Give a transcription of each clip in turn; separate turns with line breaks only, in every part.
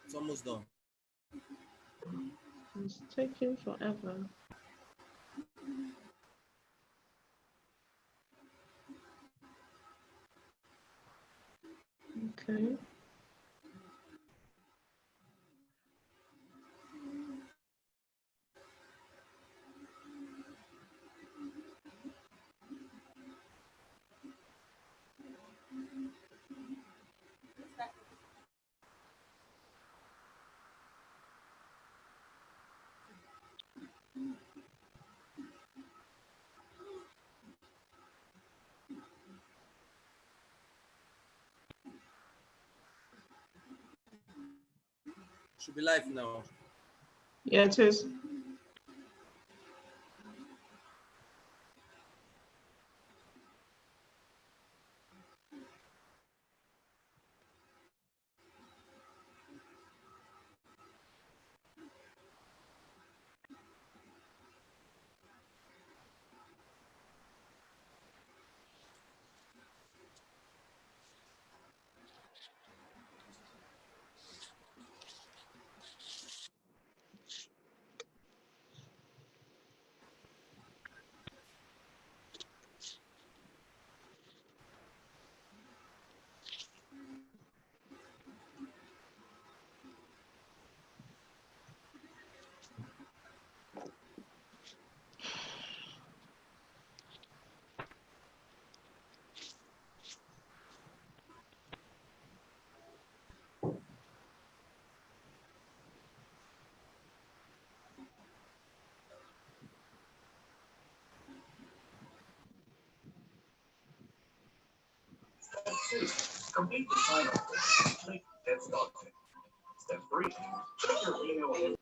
It's almost done.
It's taking forever. Okay.
Should be live now.
Yeah, it is.
Complete the sign-up. Click Get Started. Step 3. Check your email and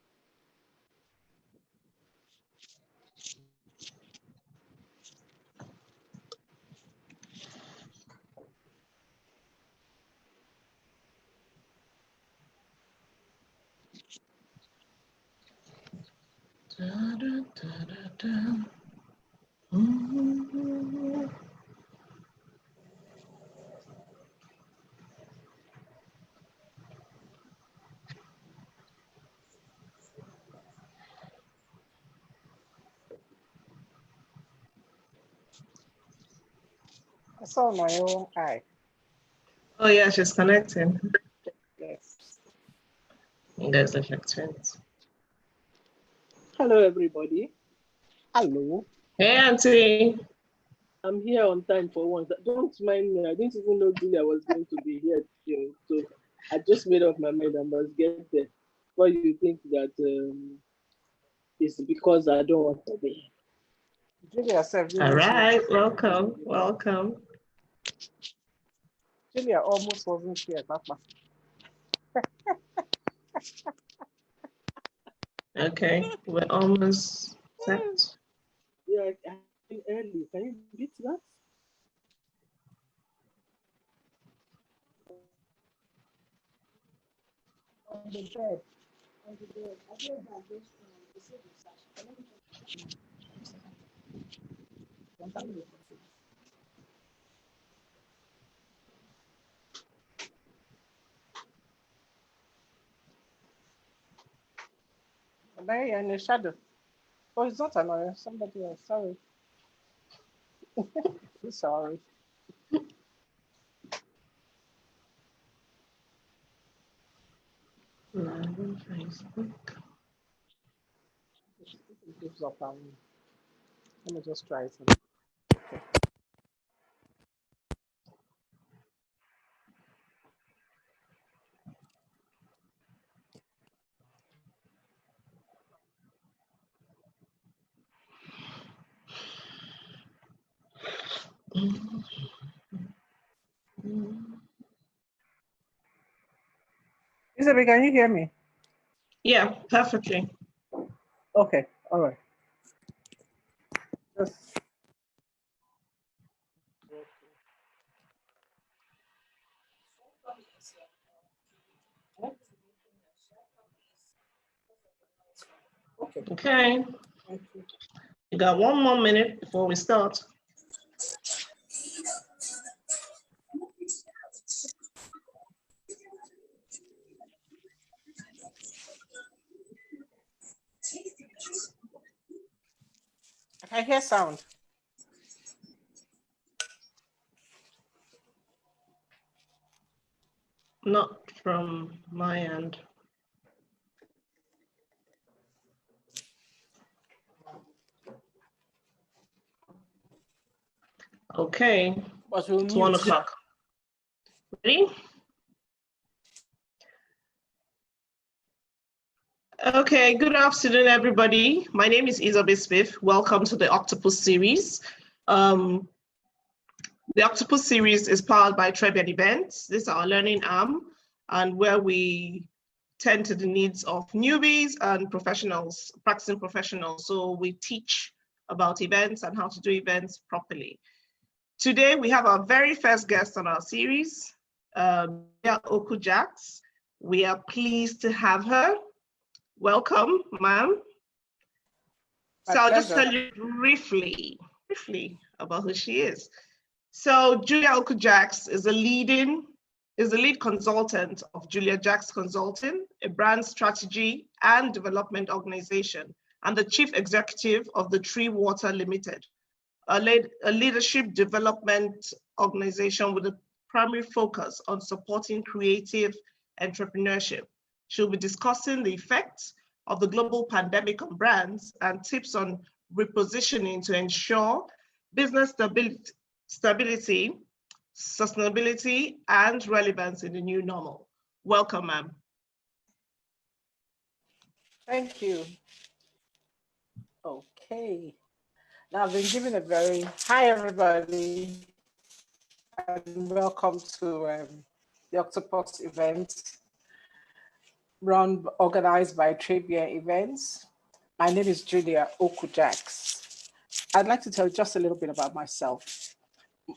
Da, da, da, da, da. Mm-hmm.
I saw my own eye.
Oh yeah, she's connecting.
Yes.
There's the effect.
Hello, everybody.
Hello.
Hey, Auntie.
I'm here on time for once. Don't mind me. I didn't even know Julia was going to be here today. So I just made up my mind I must get there. Why you think that it's because I don't want to be
Julia said.
All right, welcome, welcome.
Julia almost wasn't here, Papa.
Okay, we're almost set.
Yeah, I came early. Can you beat that?
On the bed. There you're in the shadow. Oh, it's not another. Somebody else. Sorry. Sorry.
Live on Facebook.
It gives up. Let me just try it. Okay. Isabel, can you hear me?
Yeah, perfectly.
Okay. All right. Just okay.
Okay,
Thank you.
you got 1 more minute before we start.
I hear sound.
Not from my end. Okay,
But we'll
it's 1
mute.
o'clock. Ready? Okay, good afternoon, everybody. My name is Isabel Smith. Welcome to the Octopus Series. The Octopus Series is powered by Re-ineventing. This is our learning arm, and where we tend to the needs of newbies and professionals, practicing professionals. So we teach about events and how to do events properly. Today, we have our very first guest on our series, Oku Jacks. We are pleased to have her. Welcome, ma'am. So I'll just tell you briefly about who she is. So Julia Oku Jacks is the lead consultant of Julia Jacks Consulting, a brand strategy and development organization, and the chief executive of the Tree Water Limited, a leadership development organization with a primary focus on supporting creative entrepreneurship. She'll be discussing the effects of the global pandemic on brands and tips on repositioning to ensure business stability, sustainability, and relevance in the new normal. Welcome, ma'am.
Thank you. Okay. Now I've been given a very hi everybody and welcome to the Octopus event organized by Tribia Events. My name is Julia Oku Jacks. I'd like to tell you just a little bit about myself,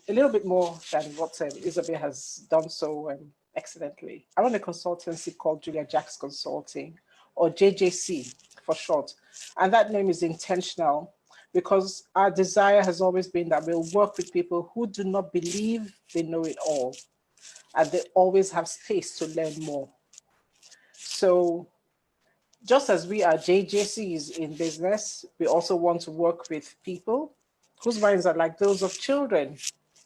a little bit more than what Isabel has done so excellently. I run a consultancy called Julia Jacks Consulting, or JJC for short, and that name is intentional because our desire has always been that we'll work with people who do not believe they know it all, and they always have space to learn more. So just as we are JJCs in business, we also want to work with people whose minds are like those of children.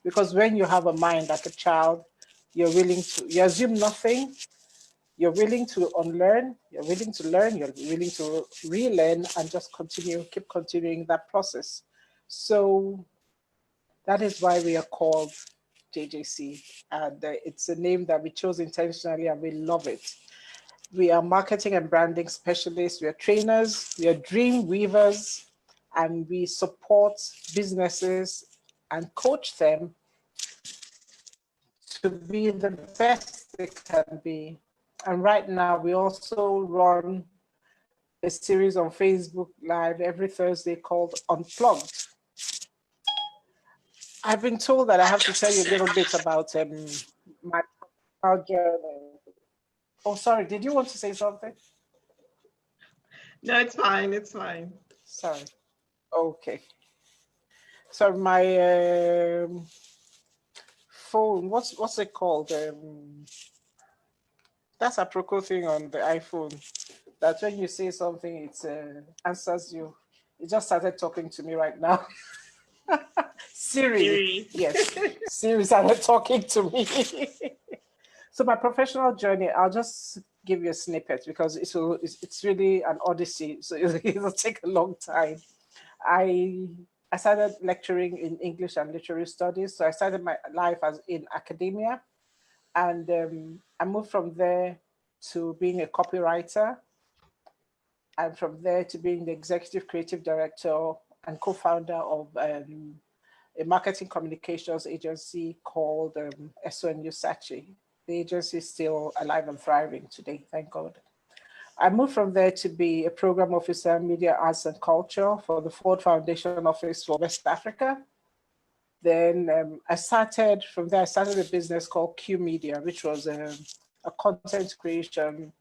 Because when you have a mind like a child, you assume nothing, you're willing to unlearn, you're willing to learn, you're willing to relearn and just keep continuing that process. So that is why we are called JJC. And it's a name that we chose intentionally and we love it. We are marketing and branding specialists, we are trainers, we are dream weavers, and we support businesses and coach them to be the best they can be. And right now, we also run a series on Facebook Live every Thursday called Unplugged. I've been told that I have to tell you a little bit about my journey. Oh, sorry, did you want to say something?
No, it's fine, it's fine.
Sorry. Okay. So my phone, what's it called? That's a Proco thing on the iPhone. That when you say something, it answers you. It just started talking to me right now. Siri. Yes, Siri started talking to me. So my professional journey, I'll just give you a snippet because it's really an odyssey. So it'll take a long time. I started lecturing in English and literary studies. So I started my life in academia, and I moved from there to being a copywriter, and from there to being the executive creative director and co-founder of a marketing communications agency called SONU Sachi. The agency is still alive and thriving today, thank God. I moved from there to be a program officer, media, arts and culture for the Ford Foundation Office for West Africa. Then I started a business called Q Media, which was a content creation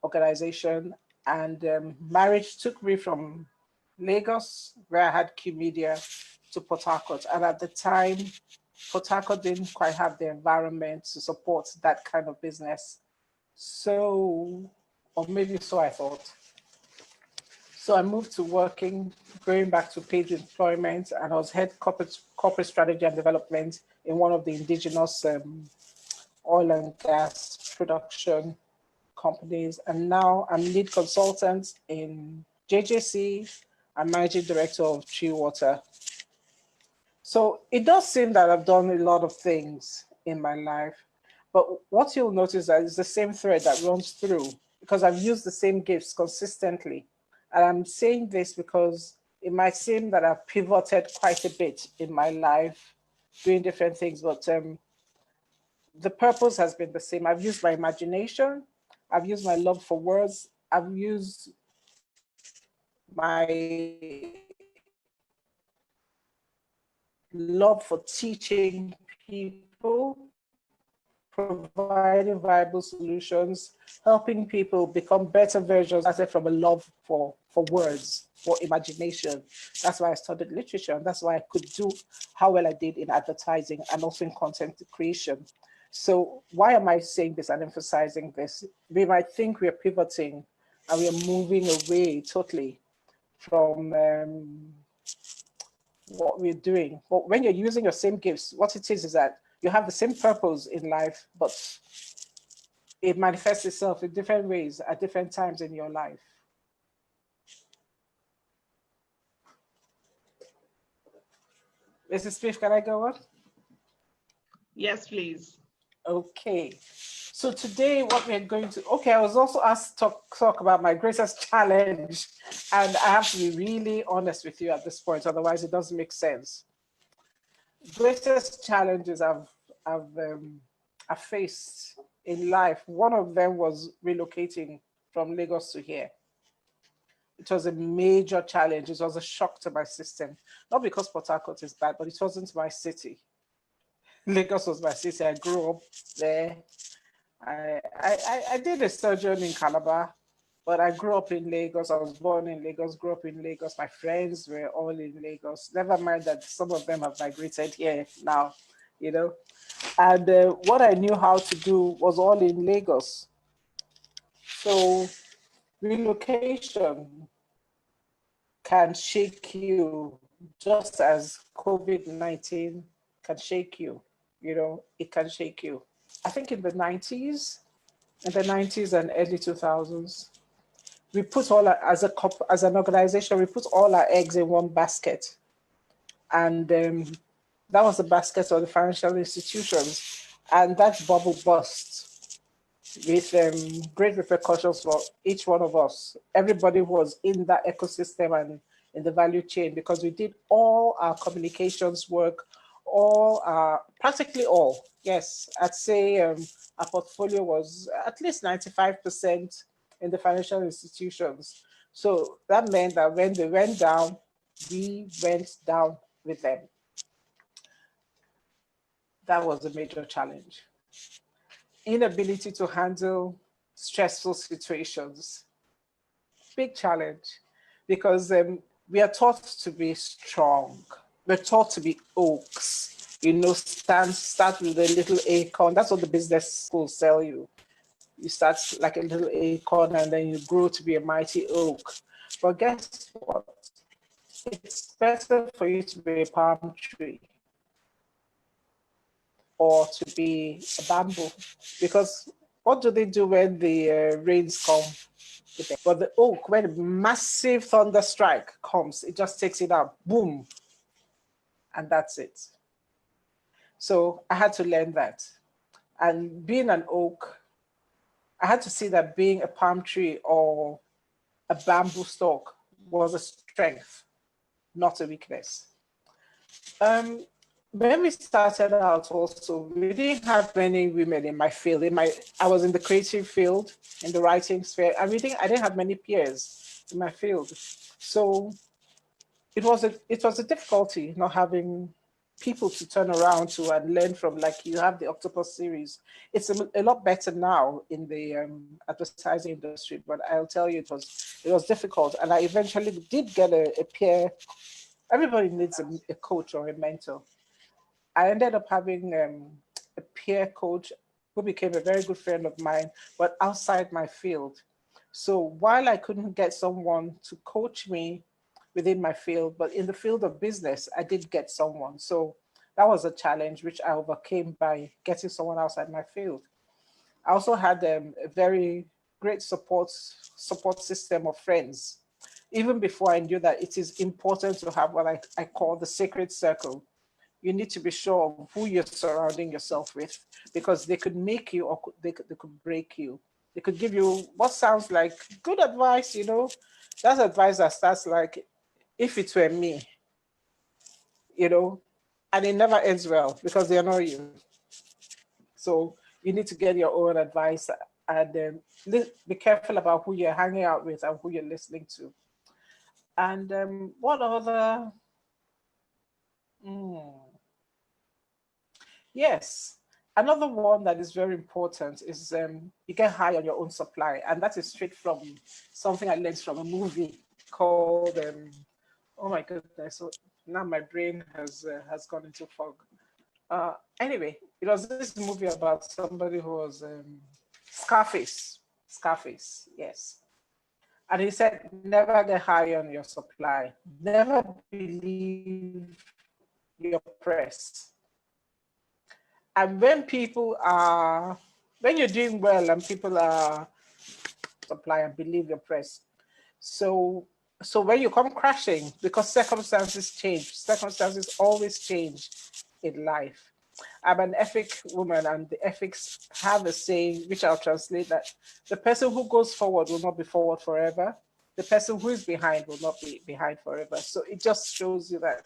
organization. And marriage took me from Lagos, where I had Q Media, to Port Harcourt. And at the time, Port Harcourt didn't quite have the environment to support that kind of business. So, or maybe so I thought. So I moved to working, going back to paid employment, and I was head corporate strategy and development in one of the indigenous oil and gas production companies. And now I'm lead consultant in JJC. I'm managing director of Tree Water. So it does seem that I've done a lot of things in my life, but what you'll notice that is the same thread that runs through because I've used the same gifts consistently. And I'm saying this because it might seem that I've pivoted quite a bit in my life, doing different things, but the purpose has been the same. I've used my imagination, I've used my love for words, I've used my love for teaching people, providing viable solutions, helping people become better versions. I said from a love for words, for imagination. That's why I studied literature, and that's why I could do how well I did in advertising and also in content creation. So why am I saying this and emphasizing this? We might think we're pivoting and we are moving away totally from what we're doing. But when you're using your same gifts, what it is that you have the same purpose in life, but it manifests itself in different ways at different times in your life. Mrs. Smith, can I go on?
Yes, please.
Okay. So today what we're going to, I was also asked to talk about my greatest challenge. And I have to be really honest with you at this point, otherwise it doesn't make sense. Greatest challenges I've faced in life, one of them was relocating from Lagos to here. It was a major challenge. It was a shock to my system. Not because Port Harcourt is bad, but it wasn't my city. Lagos was my city. I grew up there. I did a sojourn in Calabar, but I grew up in Lagos. I was born in Lagos, grew up in Lagos. My friends were all in Lagos. Never mind that some of them have migrated here now, you know. And what I knew how to do was all in Lagos. So relocation can shake you just as COVID-19 can shake you. You know, it can shake you. I think in the 90s and early 2000s, we put all our, as an organization, we put all our eggs in one basket. And that was the basket of the financial institutions. And that bubble burst with great repercussions for each one of us. Everybody was in that ecosystem and in the value chain because we did all our communications work, practically all. Yes, I'd say our portfolio was at least 95% in the financial institutions. So that meant that when they went down, we went down with them. That was a major challenge. Inability to handle stressful situations. Big challenge, because we are taught to be strong. We're taught to be oaks. You know, start with a little acorn. That's what the business schools tell you. You start like a little acorn and then you grow to be a mighty oak. But guess what? It's better for you to be a palm tree or to be a bamboo, because what do they do when the rains come? But the oak, when a massive thunder strike comes, it just takes it out, boom, and that's it. So I had to learn that. And being an oak, I had to see that being a palm tree or a bamboo stalk was a strength, not a weakness. When we started out also, we didn't have many women in my field. I was in the creative field, in the writing sphere, and I didn't have many peers in my field. So it was a difficulty not having people to turn around to and learn from. Like you have the Octopus series. It's a lot better now in the advertising industry, but I'll tell you it was difficult. And I eventually did get a peer. Everybody needs a coach or a mentor. I ended up having a peer coach who became a very good friend of mine, but outside my field. So while I couldn't get someone to coach me within my field, but in the field of business, I did get someone. So that was a challenge which I overcame by getting someone outside my field. I also had a very great support system of friends. Even before I knew that it is important to have what I call the sacred circle. You need to be sure of who you're surrounding yourself with, because they could make you or they could break you. They could give you what sounds like good advice, you know. That's advice that starts like, if it were me, you know, and it never ends well because they annoy you. So you need to get your own advice and be careful about who you're hanging out with and who you're listening to. And what other? Mm, yes, another one that is very important is you get high on your own supply, and that is straight from something I learned from a movie called oh my goodness, so now my brain has gone into fog. Anyway, it was this movie about somebody who was Scarface. Scarface, yes. And he said, never get high on your supply. Never believe your press. And when you're doing well and people are supply and believe your press. So when you come crashing, because circumstances always change in life. I'm an ethic woman, and the ethics have a saying, which I'll translate, that the person who goes forward will not be forward forever. The person who is behind will not be behind forever. So it just shows you that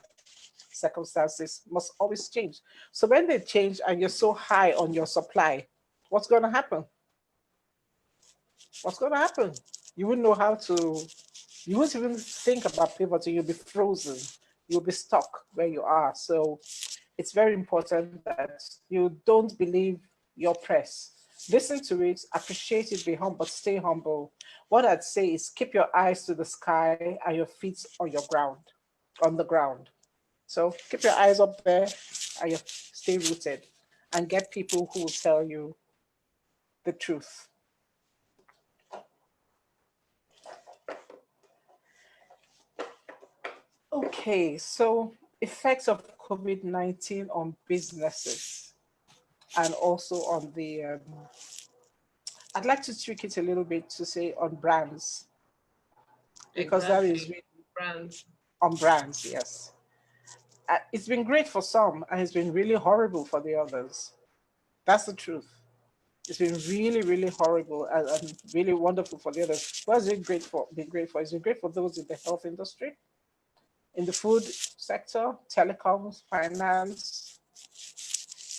circumstances must always change. So when they change and you're so high on your supply, what's going to happen? What's going to happen? You wouldn't know how to, you won't even think about pivoting. You'll be frozen. You'll be stuck where you are. So it's very important that you don't believe your press. Listen to it, appreciate it, be humble, but stay humble. What I'd say is keep your eyes to the sky and your feet on on the ground. So keep your eyes up there and you stay rooted and get people who will tell you the truth. Okay, so effects of COVID-19 on businesses and also on I'd like to tweak it a little bit to say on brands, because that is
Exactly. Brands.
on brands, yes. It's been great for some and it's been really horrible for the others. That's the truth. It's been really, really horrible and really wonderful for the others. What has it great for? Been great for? It's been great for those in the health industry, in the food sector, telecoms, finance,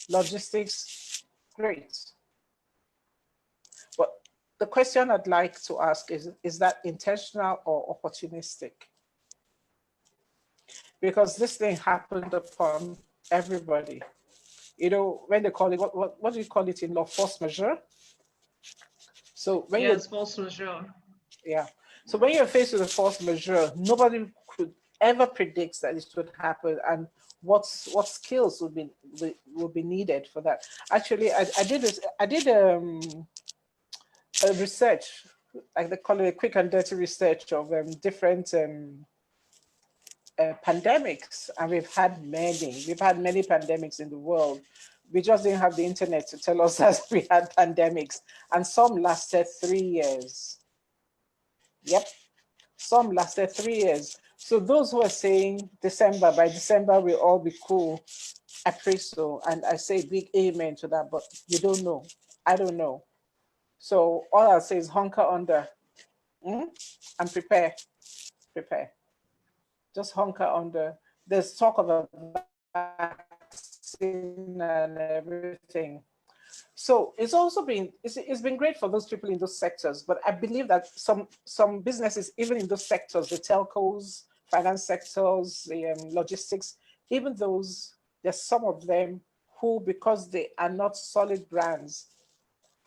logistics. Great. But the question I'd like to ask is that intentional or opportunistic? Because this thing happened upon everybody. You know, when they call it, what do you call it in law? Force majeure. So when you
Yes, force majeure.
yeah. So when you're faced with a force majeure, nobody could ever predict that it would happen, and what skills would be needed for that. Actually, I did this. I did a research, like they call it a quick and dirty research of different pandemics, and we've had many. We've had many pandemics in the world. We just didn't have the internet to tell us that we had pandemics, and some lasted 3 years. Yep, some lasted 3 years. So those who are saying by December we'll all be cool, I pray so, and I say big amen to that. But you don't know. I don't know. So all I'll say is hunker under, and prepare. Just hunker under. There's talk of a vaccine and everything. So it's been great for those people in those sectors, but I believe that some businesses, even in those sectors, the telcos, finance sectors, the logistics, even there's some of them who, because they are not solid brands,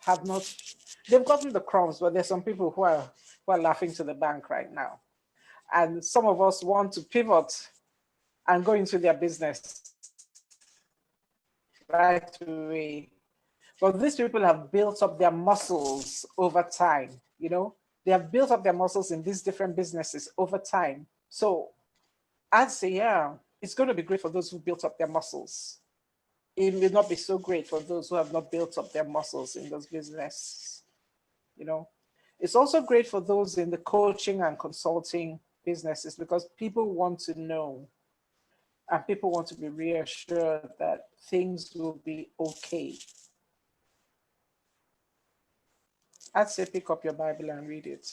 they've gotten the crumbs, but there's some people who are laughing to the bank right now. And some of us want to pivot and go into their business right away. But these people have built up their muscles over time, you know. They have built up their muscles in these different businesses over time. So I'd say, yeah, it's going to be great for those who built up their muscles. It will not be so great for those who have not built up their muscles in those business. You know, it's also great for those in the coaching and consulting businesses because people want to know and people want to be reassured that things will be okay. I'd say pick up your Bible and read it.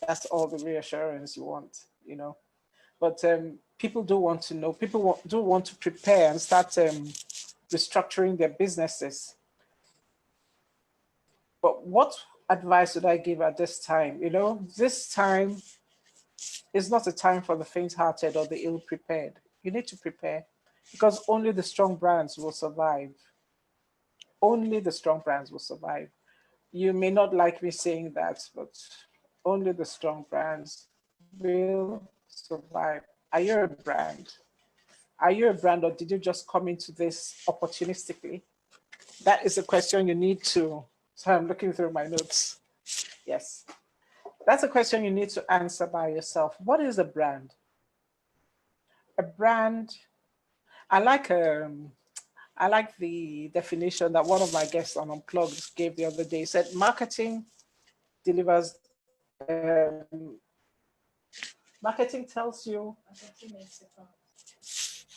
That's all the reassurance you want, you know. But people do want to know, do want to prepare and start restructuring their businesses. But what advice would I give at this time? You know, this time is not a time for the faint-hearted or the ill-prepared. You need to prepare because only the strong brands will survive. Only the strong brands will survive. You may not like me saying that, but only the strong brands will survive. Are you a brand? Are you a brand or did you just come into this opportunistically? That is a question you need to, so I'm looking through my notes. Yes, that's a question you need to answer by yourself. What is a brand? A brand, I like the definition that one of my guests on Unplugged gave the other day. He said, marketing delivers, marketing tells you,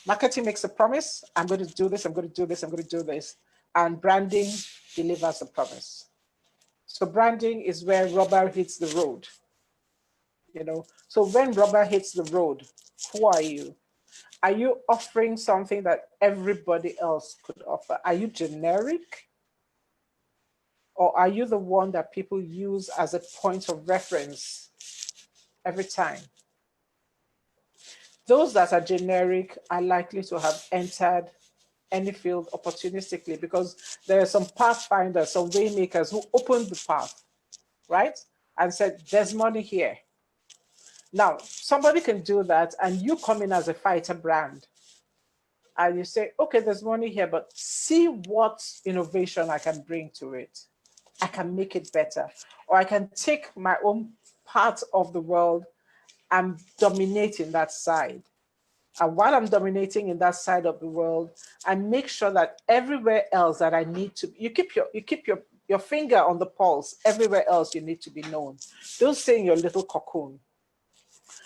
marketing makes a promise. I'm going to do this, I'm going to do this, I'm going to do this. And branding delivers the promise. So branding is where rubber hits the road. You know, so when rubber hits the road, who are you? Are you offering something that everybody else could offer? Are you generic? Or are you the one that people use as a point of reference every time? Those that are generic are likely to have entered any field opportunistically because there are some pathfinders, some waymakers who opened the path, right? And said, there's money here. Now, somebody can do that and you come in as a fighter brand and you say, okay, there's money here, but see what innovation I can bring to it. I can make it better. Or I can take my own part of the world and dominate in that side. And while I'm dominating in that side of the world, I make sure that everywhere else that I need to, you keep your finger on the pulse, everywhere else you need to be known. Don't stay in your little cocoon.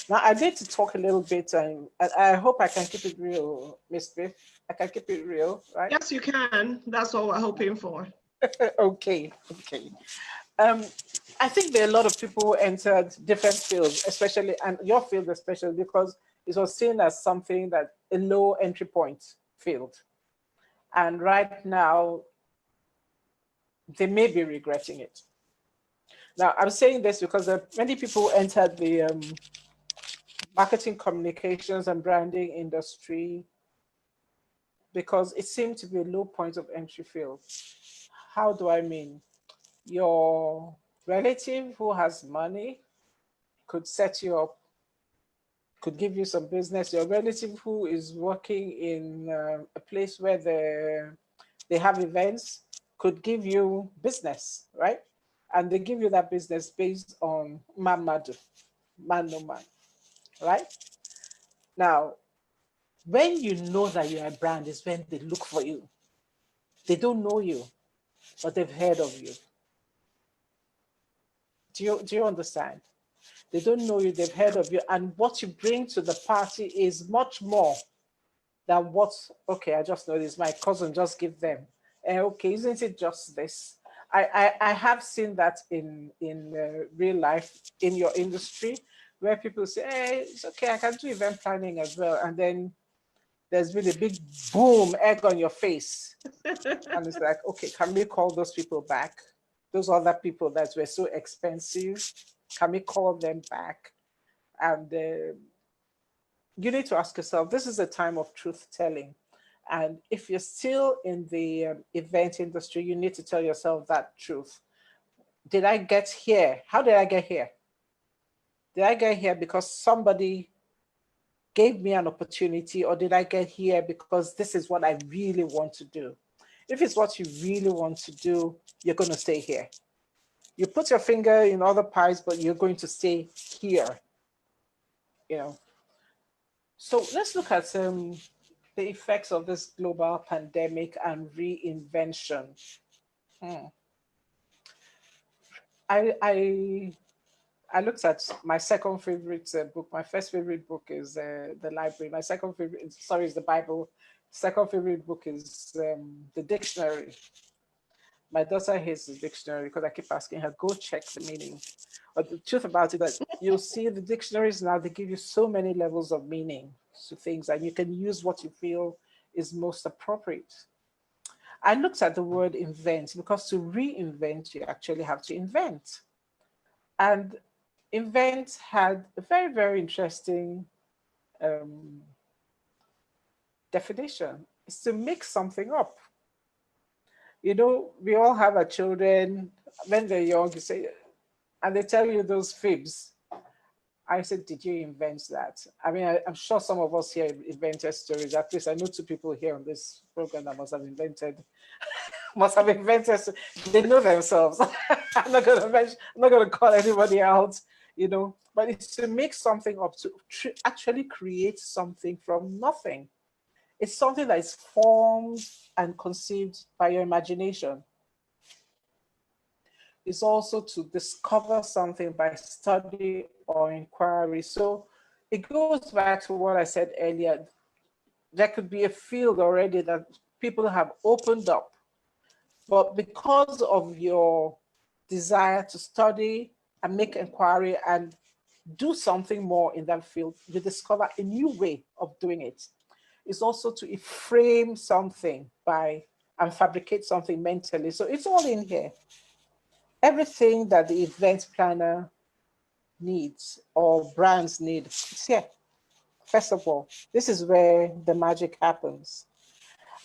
Now, I need to talk a little bit, and I hope I can keep it real, Miss Biff. I can keep it real, right?
Yes, you can. That's what we're hoping for.
Okay. I think there are a lot of people who entered different fields, especially, and your field especially, because it was seen as something that a low entry point field. And right now, they may be regretting it. Now, I'm saying this because there are many people who entered the marketing, communications, and branding industry because it seemed to be a low point of entry field. How do I mean? Your relative who has money could set you up, could give you some business. Your relative who is working in a place where they have events could give you business, right? And they give you that business based on man no man, right? Now, when you know that you're a brand is when they look for you. They don't know you, but they've heard of you. Do you understand? They don't know you, they've heard of you, and what you bring to the party is much more than what, okay, I just know this, my cousin, just give them. Okay, isn't it just this? I have seen that in real life, in your industry, where people say, hey, it's okay, I can do event planning as well. And then there's been a big boom, egg on your face. And it's like, okay, can we call those people back? Those other people that were so expensive, can we call them back? And you need to ask yourself, this is a time of truth telling. And if you're still in the event industry, you need to tell yourself that truth. Did I get here? How did I get here? Did I get here because somebody gave me an opportunity, or did I get here because this is what I really want to do? If it's what you really want to do, you're going to stay here. You put your finger in other pies, but you're going to stay here, you know. So let's look at the effects of this global pandemic and reinvention. Hmm. I looked at my second favorite book. My first favorite book is The Library. My second favorite, sorry, is the Bible. Second favorite book is the dictionary. My daughter hates the dictionary because I keep asking her, go check the meaning. But the truth about it is that you'll see the dictionaries now, they give you so many levels of meaning to things, and you can use what you feel is most appropriate. I looked at the word invent because to reinvent, you actually have to invent. And invent had a very, very interesting definition. It's to make something up. You know, we all have our children, when they're young, you say, and they tell you those fibs. I said, did you invent that? I mean, I'm sure some of us here invented stories. At least I know two people here on this program that must have invented. They know themselves. I'm not gonna call anybody out, you know. But it's to make something up, to actually create something from nothing. It's something that is formed and conceived by your imagination. Is also to discover something by study or inquiry. So it goes back to what I said earlier. There could be a field already that people have opened up, but because of your desire to study and make inquiry and do something more in that field, you discover a new way of doing it. It's also to frame something by and fabricate something mentally. So it's all in here. Everything that the event planner needs or brands need, it's here. First of all, this is where the magic happens.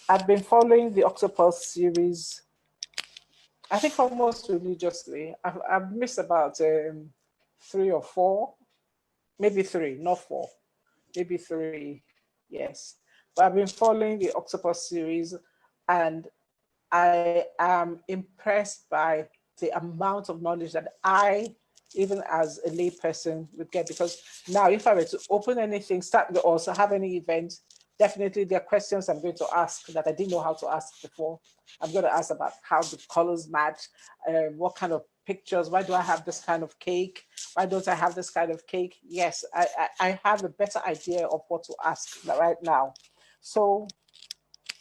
I've been following the Octopus series, I think almost religiously. I've missed about 3 or 4, maybe 3, not 4, maybe 3, yes. But I've been following the Octopus series, and I am impressed by the amount of knowledge that I, even as a layperson, would get. Because now, if I were to open anything, start or also have any event, definitely there are questions I'm going to ask that I didn't know how to ask before. I'm going to ask about how the colors match, what kind of pictures, why do I have this kind of cake? Why don't I have this kind of cake? Yes, I have a better idea of what to ask right now. So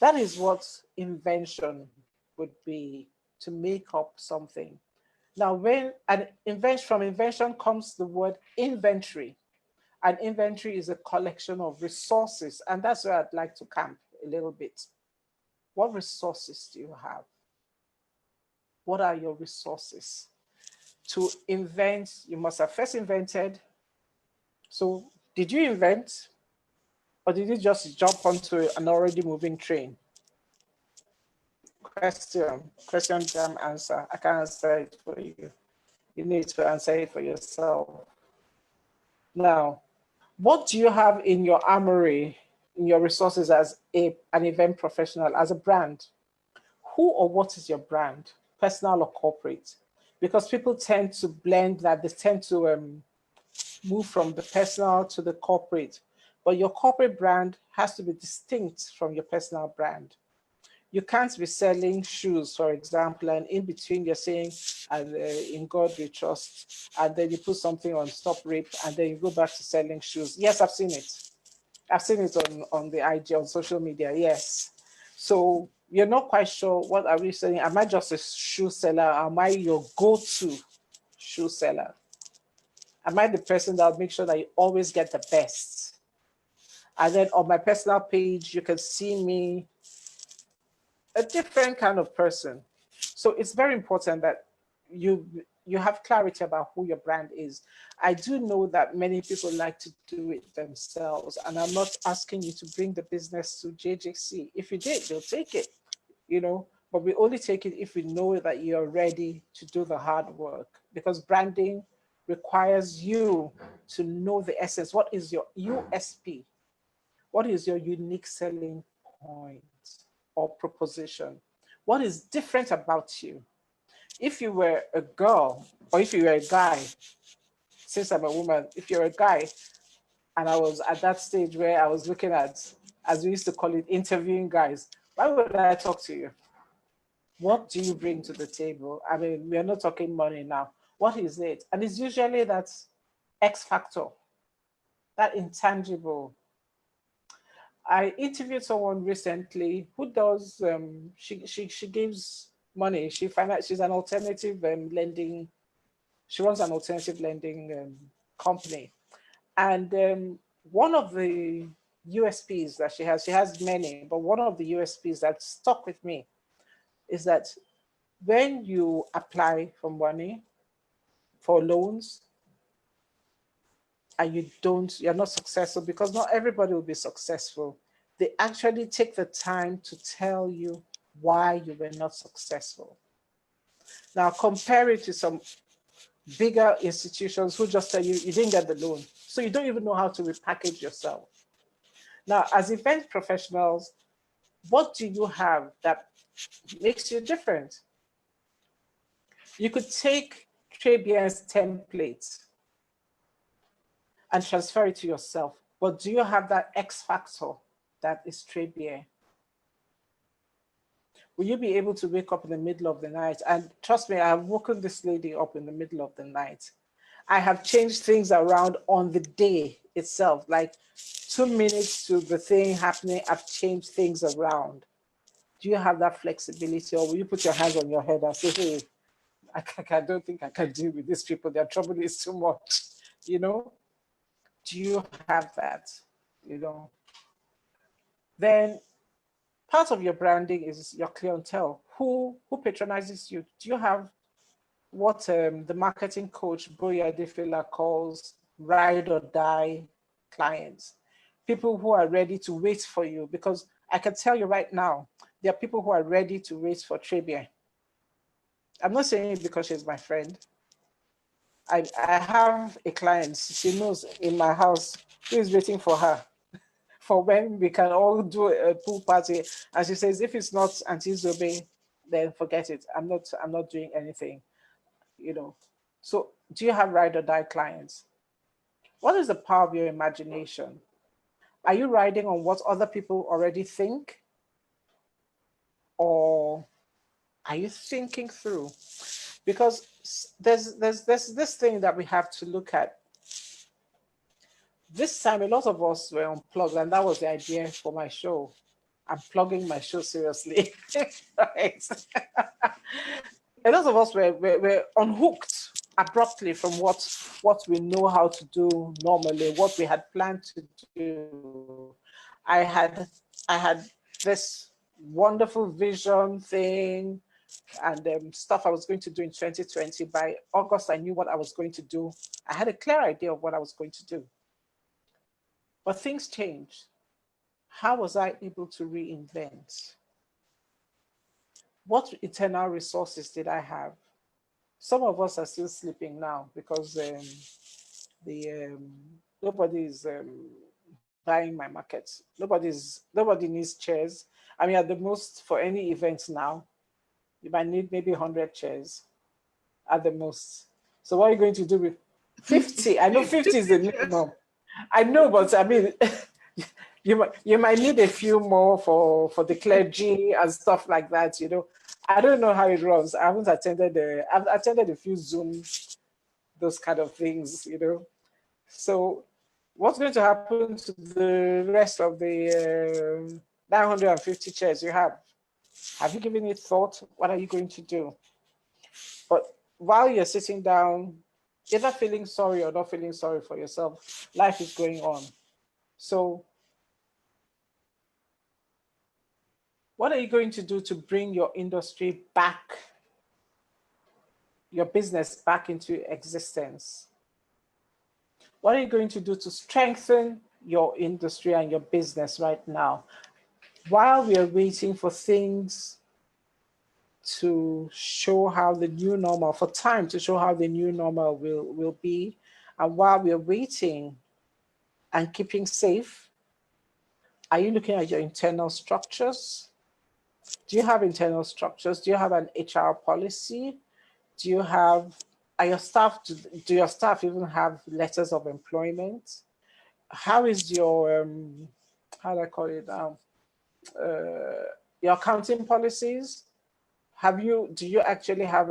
that is what invention would be, to make up something. Now, when from invention comes the word inventory. And inventory is a collection of resources. And that's where I'd like to camp a little bit. What resources do you have? What are your resources? To invent, you must have first invented. So did you invent? Or did you just jump onto an already moving train? Question, jam, answer. I can't answer it for you. You need to answer it for yourself. Now, what do you have in your armory, in your resources as an event professional, as a brand? Who or what is your brand, personal or corporate? Because people tend to blend that, they tend to move from the personal to the corporate. But your corporate brand has to be distinct from your personal brand. You can't be selling shoes, for example, and in between you're saying, and in God we trust, and then you put something on stop rape, and then you go back to selling shoes. Yes, I've seen it. I've seen it on the IG, on social media, yes. So you're not quite sure, what are we selling? Am I just a shoe seller? Am I your go-to shoe seller? Am I the person that will make sure that you always get the best? And then on my personal page, you can see me a different kind of person. So it's very important that you have clarity about who your brand is. I do know that many people like to do it themselves, and I'm not asking you to bring the business to JJC. If you did, they'll take it, you know, but we only take it if we know that you're ready to do the hard work, because branding requires you to know the essence. What is your USP? What is your unique selling point or proposition? What is different about you? If you were a girl or if you were a guy, since I'm a woman, if you're a guy and I was at that stage where I was looking at, as we used to call it, interviewing guys, why would I talk to you? What do you bring to the table? I mean, we're not talking money now. What is it? And it's usually that X factor, that intangible. I interviewed someone recently who does, she gives money. She's an alternative lending, she runs an alternative lending company. And one of the USPs that she has many, but one of the USPs that stuck with me is that when you apply for money, for loans, and you're not successful, because not everybody will be successful. They actually take the time to tell you why you were not successful. Now compare it to some bigger institutions who just tell you you didn't get the loan. So you don't even know how to repackage yourself. Now, as event professionals, what do you have that makes you different? You could take Trebian's template and transfer it to yourself, but do you have that X factor that is Trebian? Will you be able to wake up in the middle of the night? And trust me, I have woken this lady up in the middle of the night. I have changed things around on the day itself, like 2 minutes to the thing happening, I've changed things around. Do you have that flexibility, or will you put your hands on your head and say, hey, I don't think I can deal with these people, their trouble is too much, you know? Do you have that, you know? Then part of your branding is your clientele. Who patronizes you? Do you have what the marketing coach Boya Defila calls ride or die clients? People who are ready to wait for you, because I can tell you right now, there are people who are ready to wait for Trebia. I'm not saying it because she's my friend. I have a client, she knows in my house, who is waiting for her for when we can all do a pool party. And she says, if it's not Auntie Zobe, then forget it. I'm not doing anything, you know. So do you have ride or die clients? What is the power of your imagination? Are you riding on what other people already think? Or are you thinking through? Because there's this thing that we have to look at. This time, a lot of us were unplugged, and that was the idea for my show. I'm plugging my show seriously. Right? A lot of us were unhooked abruptly from what we know how to do normally, what we had planned to do. I had this wonderful vision thing and stuff I was going to do in 2020. By August, I knew what I was going to do. I had a clear idea of what I was going to do. But things changed. How was I able to reinvent? What internal resources did I have? Some of us are still sleeping now because nobody is buying my market. Nobody needs chairs. I mean, at the most for any event now, you might need maybe 100 chairs at the most. So what are you going to do with 50? I know 50 is the minimum. I know, but I mean, you might need a few more for the clergy and stuff like that, you know. I don't know how it runs. I haven't attended I've attended a few Zoom, those kind of things, you know. So what's going to happen to the rest of the 950 chairs you have? Have you given it thought? What are you going to do? But while you're sitting down, either feeling sorry or not feeling sorry for yourself, life is going on. So what are you going to do to bring your industry back, your business back into existence? What are you going to do to strengthen your industry and your business right now? While we are waiting for things to show how the new normal, for time to show how the new normal will be, and while we are waiting and keeping safe, are you looking at your internal structures? Do you have internal structures? Do you have an HR policy? Do you have, are your staff, do your staff even have letters of employment? How is your, how do I call it now? Your accounting policies? Do you actually have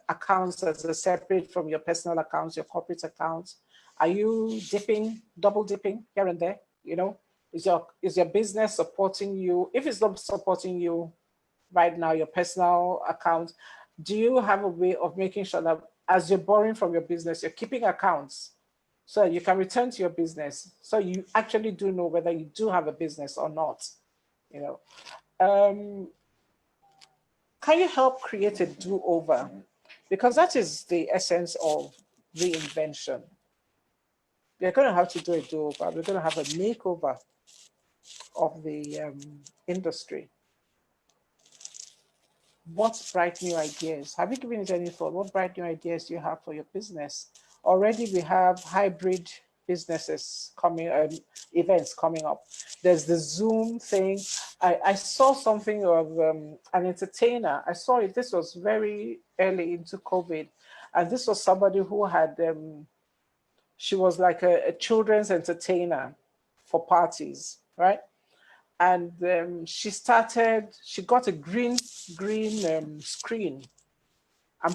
accounts as a separate from your personal accounts, your corporate accounts? Are you double dipping here and there? You know, is your business supporting you? If it's not supporting you right now, your personal account, do you have a way of making sure that as you're borrowing from your business, you're keeping accounts so you can return to your business? So you actually do know whether you do have a business or not, you know. Can you help create a do-over? Because that is the essence of reinvention. We're going to have to do a do-over. We're going to have a makeover of the industry. What bright new ideas? Have you given it any thought? What bright new ideas do you have for your business? Already we have hybrid businesses coming, events coming up. There's the Zoom thing. I saw something of an entertainer. I saw it. This was very early into COVID. And this was somebody who had, she was like a children's entertainer for parties, right? And she got a green screen and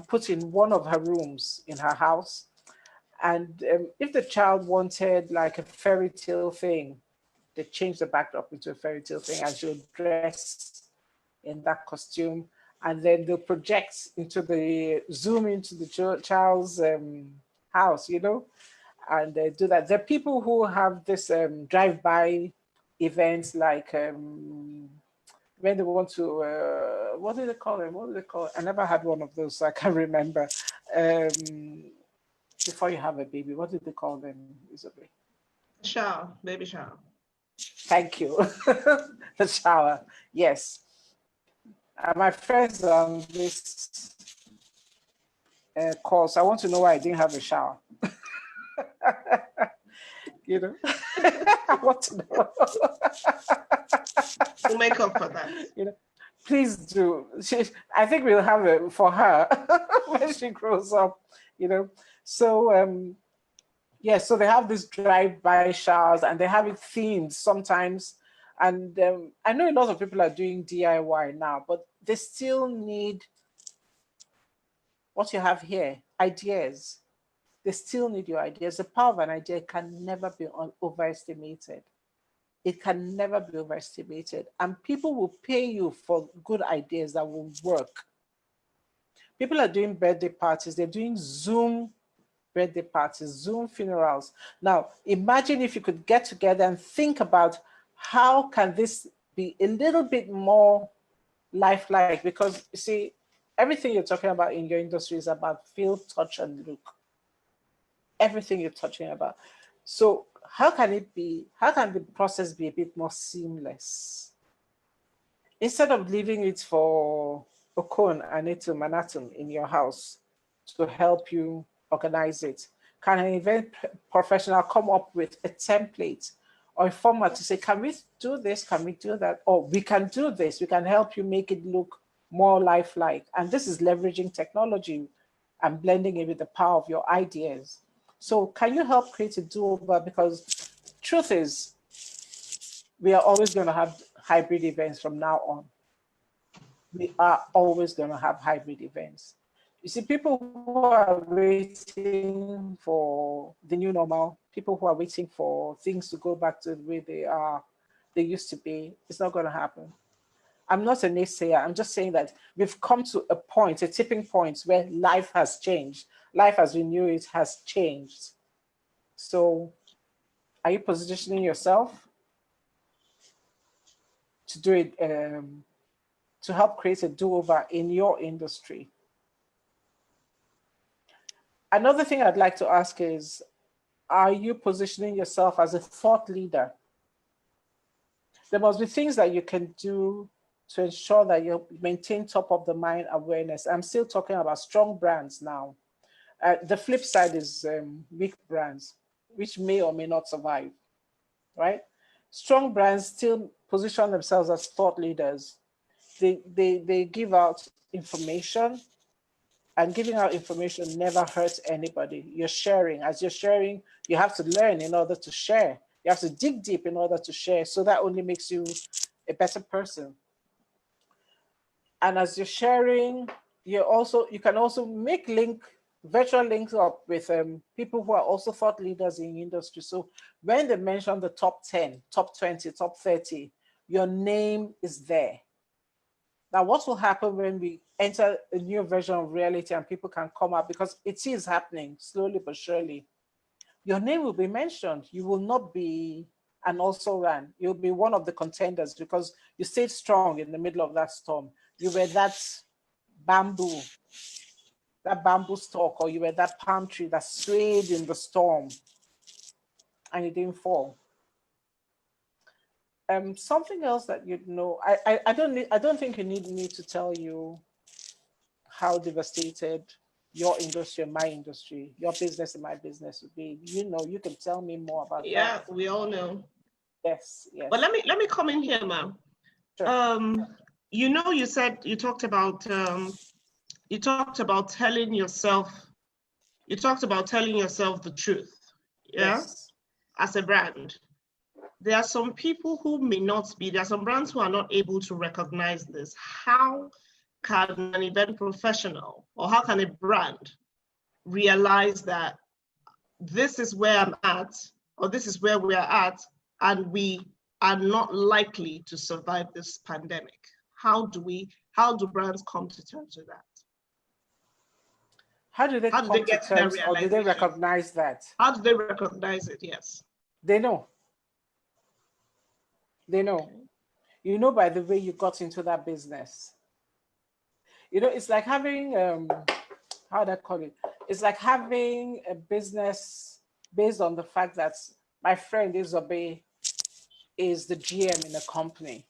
put in one of her rooms in her house. And if the child wanted like a fairy tale thing, they changed the backdrop into a fairy tale thing and she'll dress in that costume. And then they'll zoom into the child's house, you know, and they do that. There are people who have this drive-by events like when they want to, what do they call them? What do they call it? I never had one of those, so I can't remember. Before you have a baby, what did they call them, Isabel?
Shower, baby shower.
Thank you. The shower, yes. My friends on this course, I want to know why I didn't have a shower. You know, I want to know.
We'll make up for that.
You know, please do. I think we'll have it for her when she grows up. You know, so yeah, so they have these drive-by showers and they have it themed sometimes. And I know a lot of people are doing DIY now, but they still need what you have here, ideas. They still need your ideas. The power of an idea can never be overestimated. It can never be overestimated. And people will pay you for good ideas that will work. People are doing birthday parties. They're doing Zoom birthday parties, Zoom funerals. Now, imagine if you could get together and think about how can this be a little bit more lifelike? Because you see, everything you're talking about in your industry is about feel, touch, and look. Everything you're touching about. So how can the process be a bit more seamless? Instead of leaving it for Okon and Manatum in your house to help you organize it, can an event professional come up with a template or a format to say, can we do this? Can we do that? Or we can do this. We can help you make it look more lifelike. And this is leveraging technology and blending it with the power of your ideas. So can you help create a do-over? Because truth is, we are always going to have hybrid events from now on. We are always going to have hybrid events. You see, people who are waiting for the new normal, people who are waiting for things to go back to the way they used to be, it's not going to happen. I'm not a naysayer. I'm just saying that we've come to a point, a tipping point where life has changed. Life as we knew it has changed. So are you positioning yourself to do it, to help create a do-over in your industry? Another thing I'd like to ask is, are you positioning yourself as a thought leader? There must be things that you can do to ensure that you maintain top of the mind awareness. I'm still talking about strong brands now. The flip side is weak brands, which may or may not survive, right? Strong brands still position themselves as thought leaders. They give out information And giving out information never hurts anybody. You're sharing. As you're sharing, you have to learn in order to share. You have to dig deep in order to share. So that only makes you a better person. And as you're sharing, you can also make virtual links up with people who are also thought leaders in industry. So when they mention the top 10, top 20, top 30, your name is there. Now, what will happen when we enter a new version of reality and people can come up, because it is happening slowly but surely, your name will be mentioned. You will not be an also ran. You'll be one of the contenders because you stayed strong in the middle of that storm. You were that bamboo stalk, or you were that palm tree that swayed in the storm and it didn't fall. Something else that you'd know, I don't think you need me to tell you how devastated your industry and my industry, your business and my business would be. You can tell me more about that.
Yeah, we all know.
Yes.
But let me come in here, ma'am.
Sure.
You said you talked about telling yourself. You talked about telling yourself the truth. Yeah.
Yes.
As a brand, there are some people who may not be. There are some brands who are not able to recognize this. How can an event professional, or how can a brand realize that this is where I'm at, or this is where we are at, and we are not likely to survive this pandemic? How do brands come to terms with that?
How do they come to
get to that
terms, or do they
realization?
recognize that?
How do they recognize it? Yes.
They know. They know. You know by the way you got into that business. It's like having, how do I call it? It's like having a business based on the fact that my friend Isobe is the GM in a company.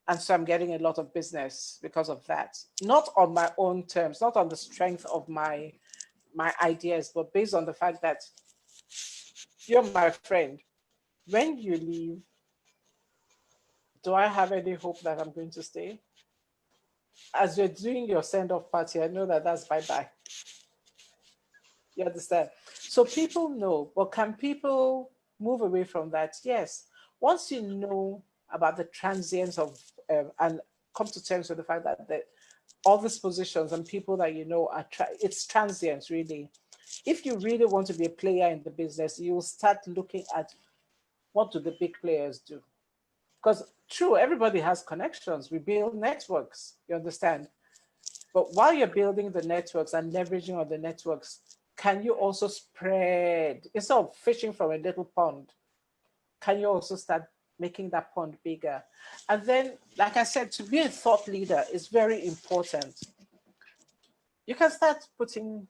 And so I'm getting a lot of business because of that. Not on my own terms, not on the strength of my ideas, but based on the fact that you're my friend. When you leave, do I have any hope that I'm going to stay? As you're doing your send-off party, I know that that's bye-bye. You understand? So people know, but can people move away from that? Yes. Once you know about the transience of, and come to terms with the fact that all these positions and people that you know it's transient, really. If you really want to be a player in the business, you will start looking at what do the big players do? Because true, everybody has connections. We build networks, you understand? But while you're building the networks and leveraging on the networks, can you also spread, instead of fishing from a little pond, can you also start making that pond bigger? And then, like I said, to be a thought leader is very important. You can start putting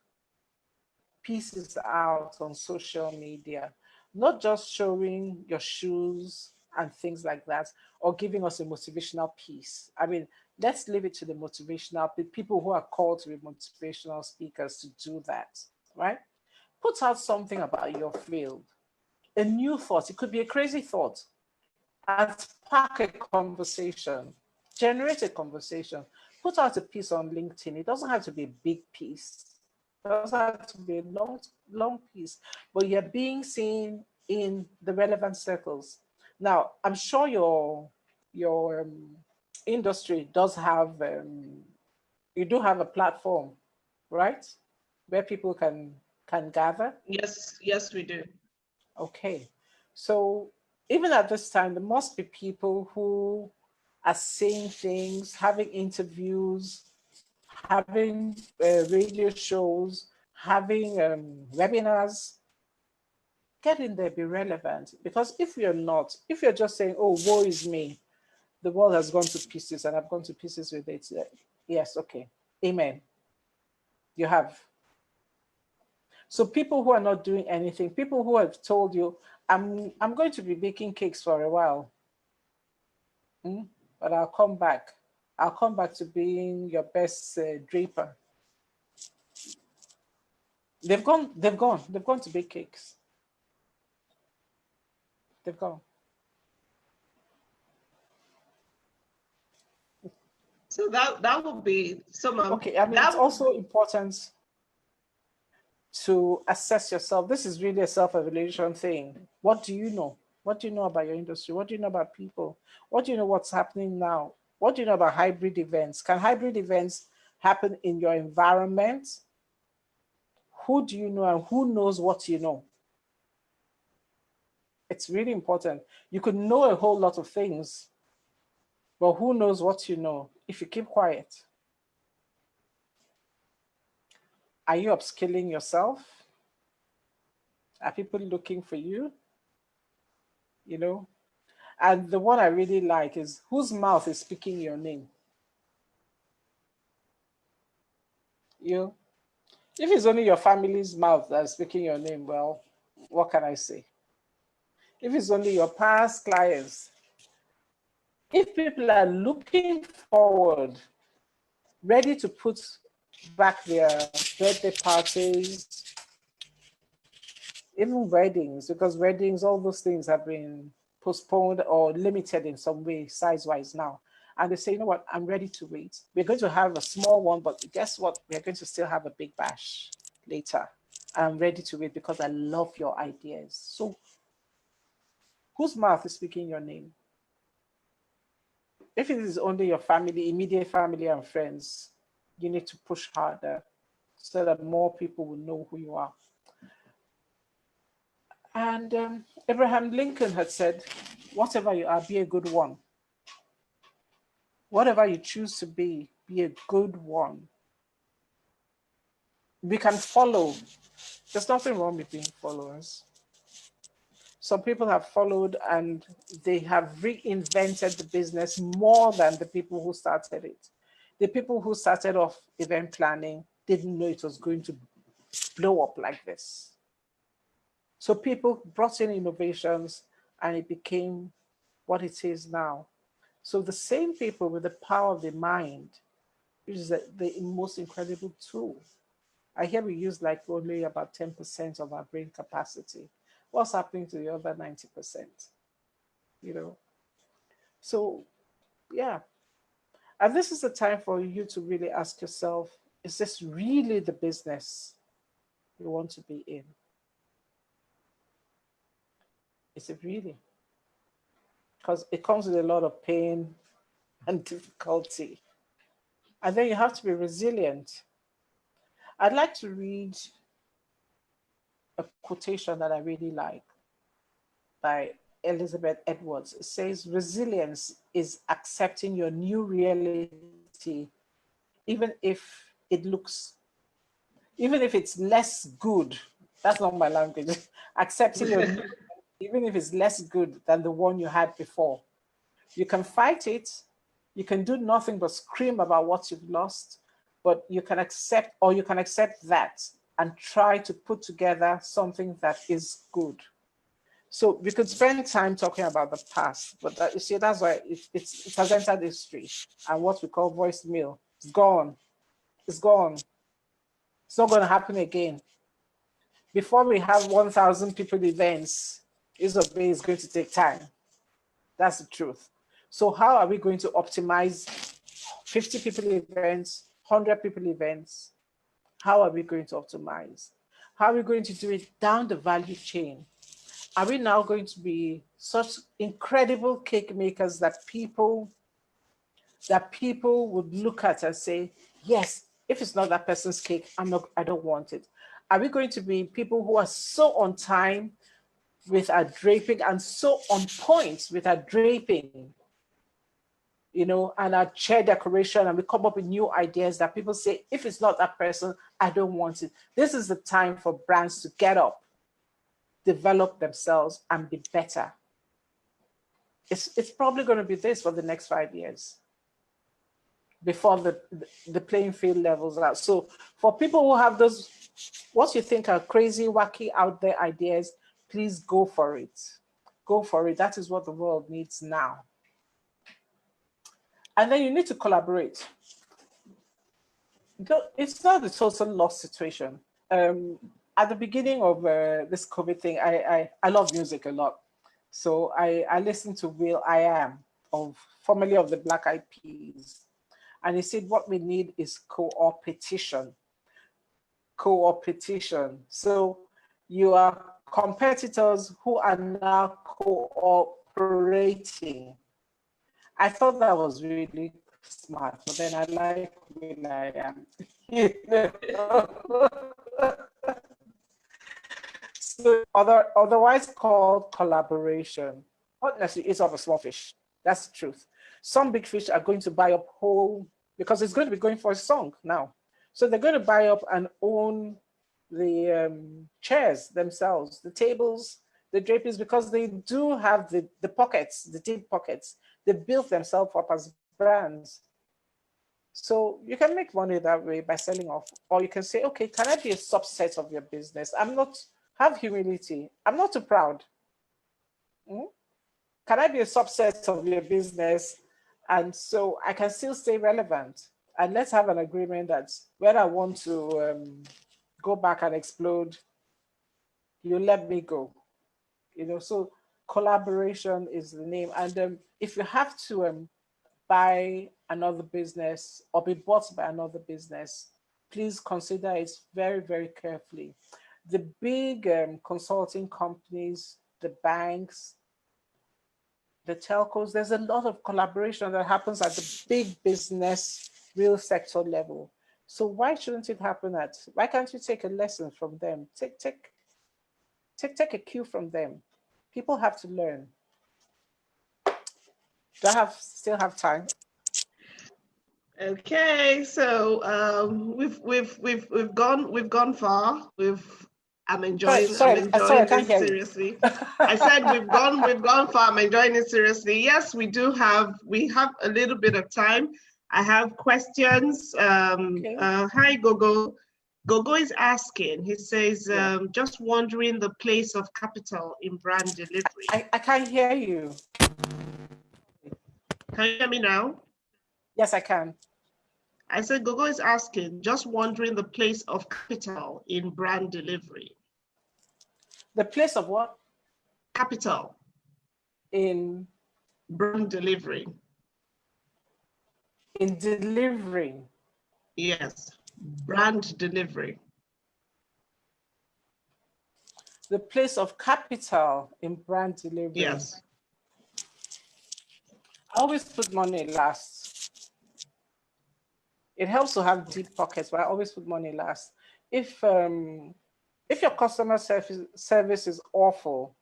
pieces out on social media, not just showing your shoes and things like that, or giving us a motivational piece. I mean, let's leave it to the motivational people who are called to be motivational speakers to do that, right? Put out something about your field, a new thought. It could be a crazy thought, and spark a conversation, generate a conversation. Put out a piece on LinkedIn. It doesn't have to be a big piece. It doesn't have to be a long piece, but you're being seen in the relevant circles. Now, I'm sure your industry does have, you do have a platform, right? Where people can gather.
Yes, we do.
Okay. So even at this time, there must be people who are saying things, having interviews, having radio shows, having webinars. Get in there, be relevant. Because if you're not, if you're just saying, oh, woe is me, the world has gone to pieces and I've gone to pieces with it. Yes, okay. Amen. You have. So people who are not doing anything, people who have told you, I'm going to be baking cakes for a while, but I'll come back. I'll come back to being your best draper. They've gone to bake cakes. They've gone.
So that would be some.
Okay, I mean, it's also important to assess yourself. This is really a self-evaluation thing. What do you know? What do you know about your industry? What do you know about people? What do you know what's happening now? What do you know about hybrid events? Can hybrid events happen in your environment? Who do you know and who knows what you know? It's really important. You could know a whole lot of things, but who knows what you know if you keep quiet? Are you upskilling yourself? Are people looking for you? You know? And the one I really like is whose mouth is speaking your name? You, if it's only your family's mouth that's speaking your name, well, what can I say? If it's only your past clients, if people are looking forward, ready to put back their birthday parties, even weddings, because weddings, all those things have been postponed or limited in some way, size-wise now. And they say, you know what, I'm ready to wait. We're going to have a small one, but guess what? We're going to still have a big bash later. I'm ready to wait because I love your ideas. So whose mouth is speaking your name? If it is only your family, immediate family and friends, you need to push harder so that more people will know who you are. And Abraham Lincoln had said, whatever you are, be a good one. Whatever you choose to be a good one. We can follow. There's nothing wrong with being followers. Some people have followed and they have reinvented the business more than the people who started it. The people who started off event planning didn't know it was going to blow up like this. So people brought in innovations and it became what it is now. So the same people with the power of the mind, which is the most incredible tool. I hear we use like only about 10% of our brain capacity. What's happening to the other 90%? You know? So yeah. And this is the time for you to really ask yourself, is this really the business you want to be in? Is it really? Because it comes with a lot of pain and difficulty. And then you have to be resilient. I'd like to read a quotation that I really like by Elizabeth Edwards. It says, resilience is accepting your new reality, even if it's less good. That's not my language. Accepting your new, even if it's less good than the one you had before. You can fight it. You can do nothing but scream about what you've lost, but you can accept that and try to put together something that is good. So we could spend time talking about the past, but you see, that's why it has entered history, and what we call voicemail. It's gone. It's gone. It's not going to happen again. Before we have 1,000 people events, Isobe is going to take time. That's the truth. So how are we going to optimize 50 people events, 100 people events? How are we going to optimize? How are we going to do it down the value chain? Are we now going to be such incredible cake makers that people would look at and say, yes, if it's not that person's cake, I don't want it. Are we going to be people who are so on time with our draping and so on point with our draping, you know, and our chair decoration, and we come up with new ideas that people say, if it's not that person, I don't want it. This is the time for brands to get up, develop themselves, and be better. It's probably going to be this for the next 5 years before the playing field levels out. So for people who have those, what you think are crazy, wacky, out there ideas, please go for it. Go for it. That is what the world needs now. And then you need to collaborate. It's not a total loss situation. At the beginning of this COVID thing, I love music a lot. So I listened to Will I Am, formerly of the Black Eyed Peas. And he said, what we need is co-opetition. Co-opetition. So you are competitors who are now cooperating. I thought that was really smart, but then I like when I am. You know? So otherwise called collaboration. Not necessarily it's of a small fish. That's the truth. Some big fish are going to buy up whole, because it's going to be going for a song now. So they're going to buy up and own the chairs themselves, the tables, the draperies, because they do have the pockets, the deep pockets. They built themselves up as brands. So you can make money that way by selling off, or you can say, okay, can I be a subset of your business? Have humility. I'm not too proud. Can I be a subset of your business? And so I can still stay relevant. And let's have an agreement that when I want to go back and explode, you let me go. So collaboration is the name. And if you have to buy another business or be bought by another business, please consider it very, very carefully. The big consulting companies, the banks, the telcos, there's a lot of collaboration that happens at the big business, real sector level. So why shouldn't it happen why can't you take a lesson from them? Take a cue from them. People have to learn. Do I still have time?
Okay, so we've gone far. I'm enjoying
Sorry, I can't
this
hear
seriously. I said we've gone far. I'm enjoying it seriously. Yes, we have a little bit of time. I have questions.
Okay.
Hi Gogo. Gogo is asking. He says,
Yeah.
just wondering the place of capital in brand delivery.
I can't hear you.
Can you hear me now?
Yes, I can.
I said, Gogo is asking, just wondering the place of capital in brand delivery.
The place of what?
Capital.
In
brand delivery.
In delivering.
Yes, brand delivery.
The place of capital in brand delivery.
Yes.
I always put money last. It helps to have deep pockets, but I always put money last. If your customer service is awful,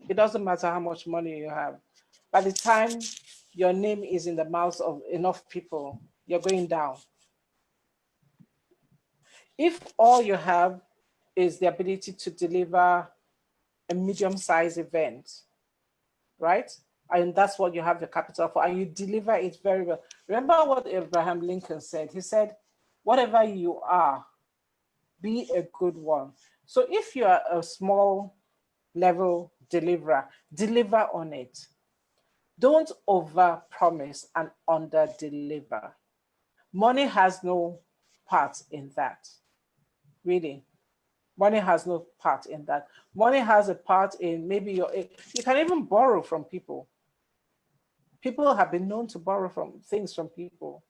it doesn't matter how much money you have. By the time your name is in the mouths of enough people, you're going down. If all you have is the ability to deliver a medium-sized event, right? And that's what you have the capital for, and you deliver it very well. Remember what Abraham Lincoln said? He said, whatever you are, be a good one. So if you are a small level deliverer, deliver on it. Don't over promise and under deliver. Money has no part in that, really. Money has no part in that. Money has a part in maybe you can even borrow from people. People have been known to borrow things from people.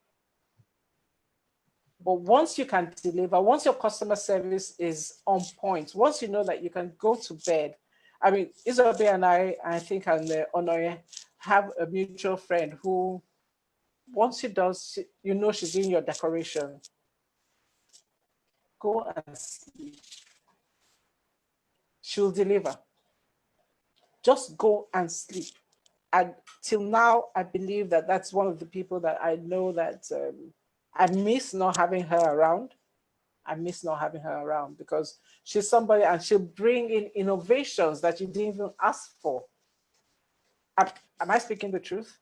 But once you can deliver, once your customer service is on point, once you know that you can go to bed. I mean, Isabel and I think, and Onoye have a mutual friend who, once she does, you know she's doing your decoration. Go and sleep. She'll deliver. Just go and sleep. And till now, I believe that that's one of the people that I know that I miss not having her around. I miss not having her around because she's somebody and she'll bring in innovations that you didn't even ask for. Am I speaking the truth?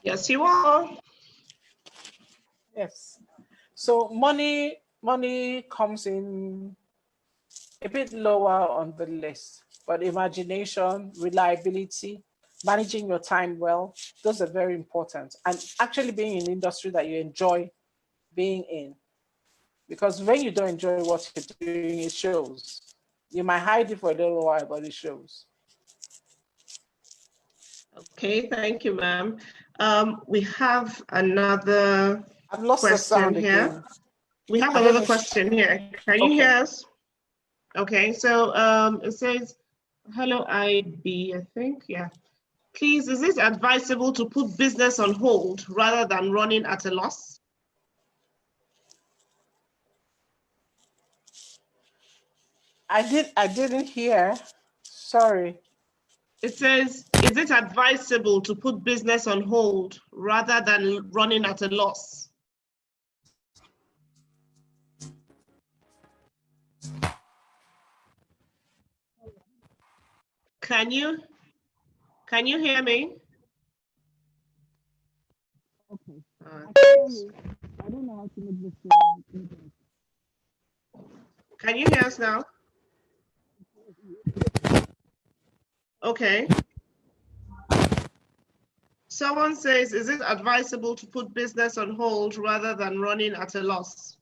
Yes, you are.
Yes. So money comes in a bit lower on the list, but imagination, reliability, managing your time well, those are very important. And actually being in an industry that you enjoy being in. Because when you don't enjoy what you're doing, it shows. You might hide it for a little while, but it shows.
Okay, thank you, ma'am. We have another
I've lost the sound
question here.
again.
We have
I don't
another
know.
question here. Can you
Okay.
hear us? Okay, so it says, hello, IB, I think. Yeah. Please, is it advisable to put business on hold rather than running at a loss?
I didn't hear. Sorry.
It says, is it advisable to put business on hold rather than running at a loss? Can you hear me?
Okay.
Uh,
I don't know how to make this thing.
Can you hear us now? Okay. Someone says, is it advisable to put business on hold rather than running at a loss?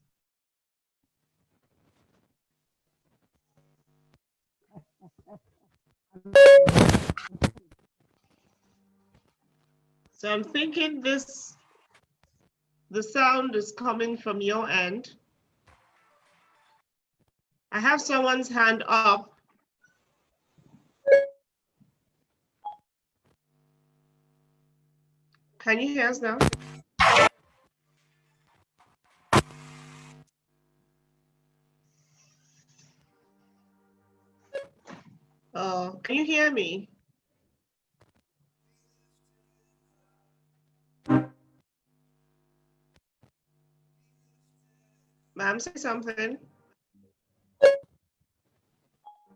So I'm thinking the sound is coming from your end. I have someone's hand up. Can you hear us now? Can you hear me? Ma'am, say something.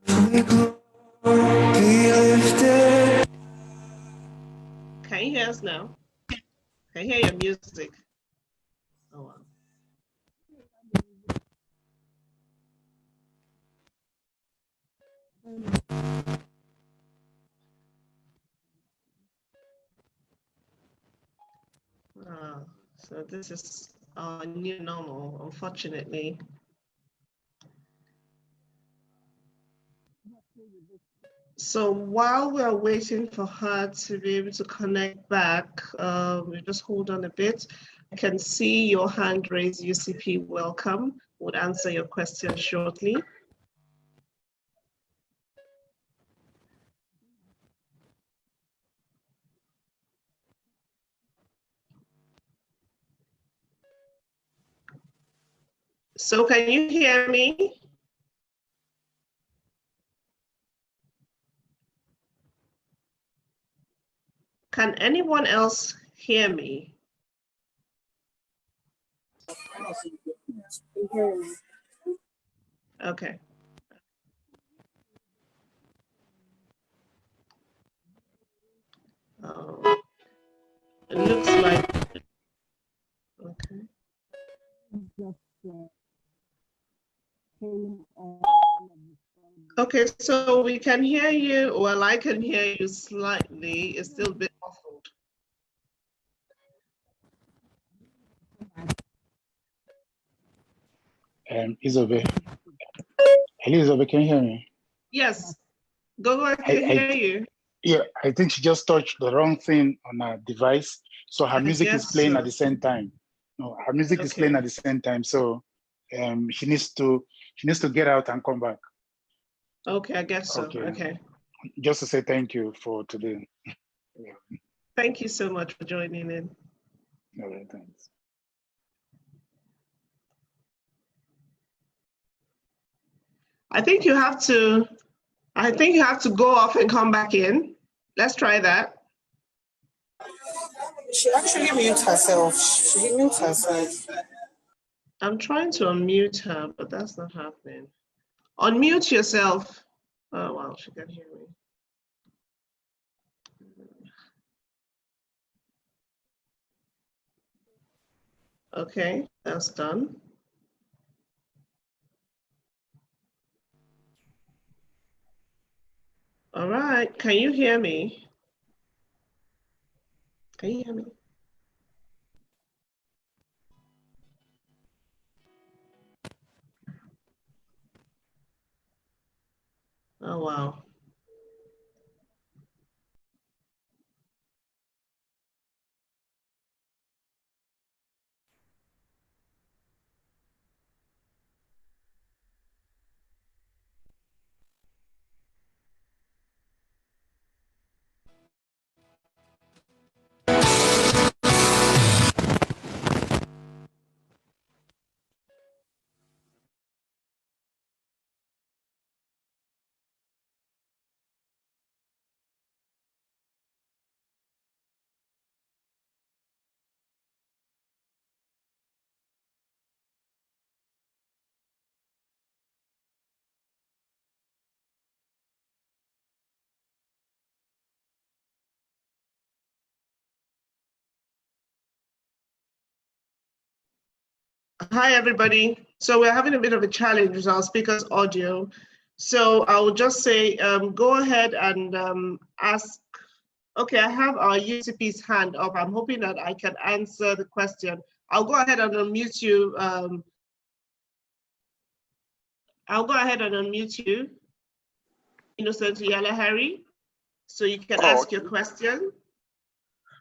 Can you hear us now? Can you hear your music? Oh, wow. So this is our new normal, unfortunately. So while we're waiting for her to be able to connect back, we just hold on a bit. I can see your hand raised, UCP, welcome. We'll answer your question shortly. So can you hear me? Can anyone else hear me? Okay. It looks like, okay. Okay, so we can hear you, well, I can hear you slightly, it's still a bit muffled.
Isobe. Elizabeth, can you hear me?
Yes, go, I can hear you.
Yeah, I think she just touched the wrong thing on her device. So her music is playing at the same time. No, her music is playing at the same time. So she needs to get out and come back.
Okay, I guess so. Okay.
Just to say thank you for today.
Thank you so much for joining in.
All right, thanks.
I think you have to go off and come back in. Let's try that.
She actually mute herself. She mute herself.
I'm trying to unmute her, but that's not happening. Unmute yourself. Oh, wow, she can hear me. Okay, that's done. All right, can you hear me? Can you hear me? Oh, wow. Hi, everybody. So we're having a bit of a challenge with our speaker's audio. So I will just say, go ahead and ask. Okay, I have our UCP's hand up. I'm hoping that I can answer the question. I'll go ahead and unmute you. Innocent Yala Harry, so you can ask your question.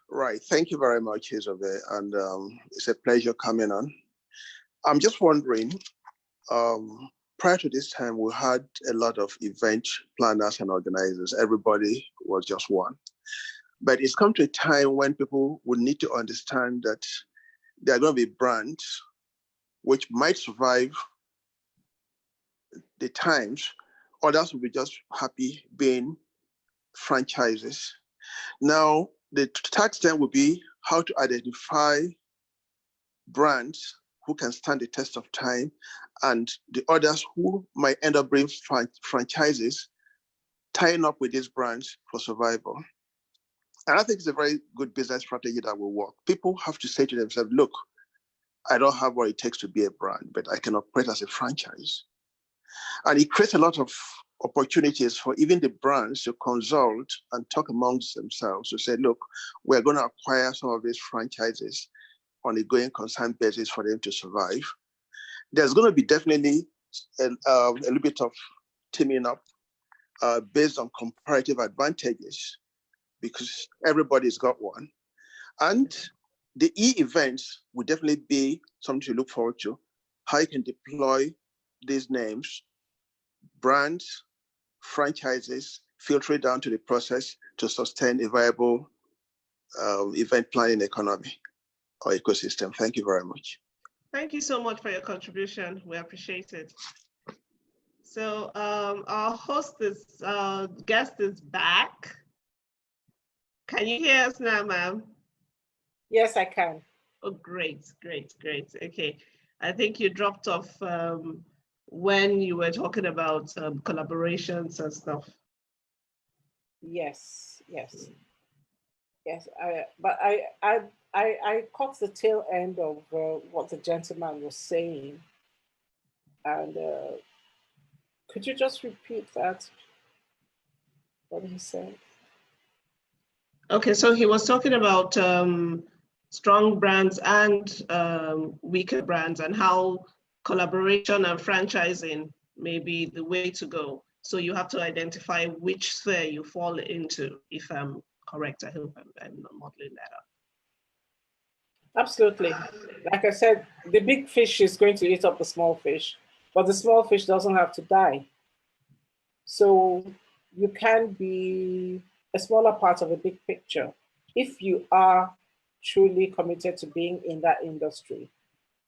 Right. Thank you very much, Isabel. And it's a pleasure coming on. I'm just wondering, prior to this time, we had a lot of event planners and organizers. Everybody was just one. But it's come to a time when people would need to understand that there are going to be brands which might survive the times. Others will be just happy being franchises. Now, the task then will be how to identify brands who can stand the test of time and the others who might end up being franchises, tying up with these brands for survival. And I think it's a very good business strategy that will work. People have to say to themselves, look, I don't have what it takes to be a brand, but I can operate as a franchise. And it creates a lot of opportunities for even the brands to consult and talk amongst themselves to say, look, we're going to acquire some of these franchises on a going concern basis for them to survive. There's going to be definitely a little bit of teaming up based on comparative advantages because everybody's got one. And the e-events will definitely be something to look forward to. How you can deploy these names, brands, franchises, filter it down to the process to sustain a viable event planning economy or ecosystem. Thank you very much.
Thank you so much for your contribution. We appreciate it. So our guest is back. Can you hear us now, ma'am?
Yes, I can.
Oh, great. Okay. I think you dropped off when you were talking about collaborations and stuff.
Yes. But I caught the tail end of what the gentleman was saying. And could you just repeat that, what he said?
Okay, so he was talking about strong brands and weaker brands and how collaboration and franchising may be the way to go. So you have to identify which sphere you fall into, if I'm correct. I hope I'm not modeling that up.
Absolutely. Like I said, the big fish is going to eat up the small fish, but the small fish doesn't have to die. So you can be a smaller part of a big picture if you are truly committed to being in that industry.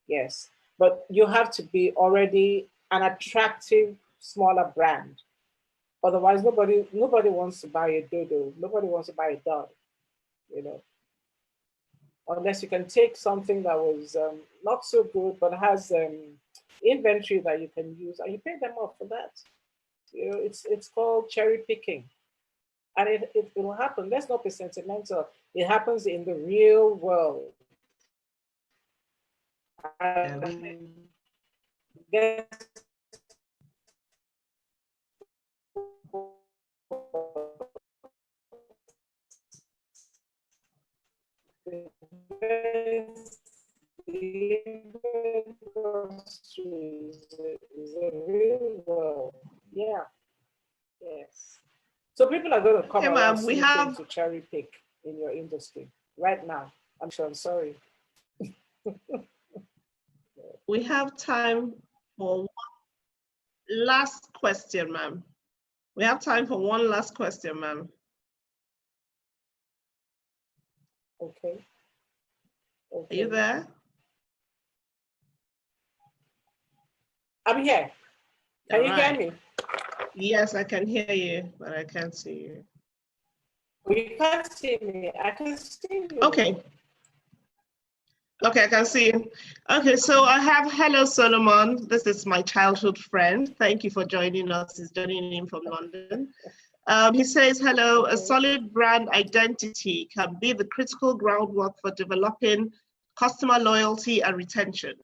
Yes, but you have to be already an attractive, smaller brand. Otherwise, nobody wants to buy a dodo. Nobody wants to buy a dog, you know. Unless you can take something that was not so good, but has inventory that you can use, and you pay them off for that. You know, it's called cherry picking, and it will happen. Let's not be sentimental. It happens in the real world. Is a real world. Yeah. Yes. So people are going to come around to cherry pick in your industry right now. I'm sorry.
We have time for one last question, ma'am. We have time for one last question, ma'am.
Okay.
Are you there?
I'm here. Can you hear me?
Yes, I can hear you, but I can't see you.
You can't see me. I can see you.
Okay. Okay, I can see you. Okay, so I have hello, Solomon. This is my childhood friend. Thank you for joining us. He's joining in from London. He says, hello, a solid brand identity can be the critical groundwork for developing customer loyalty and retention.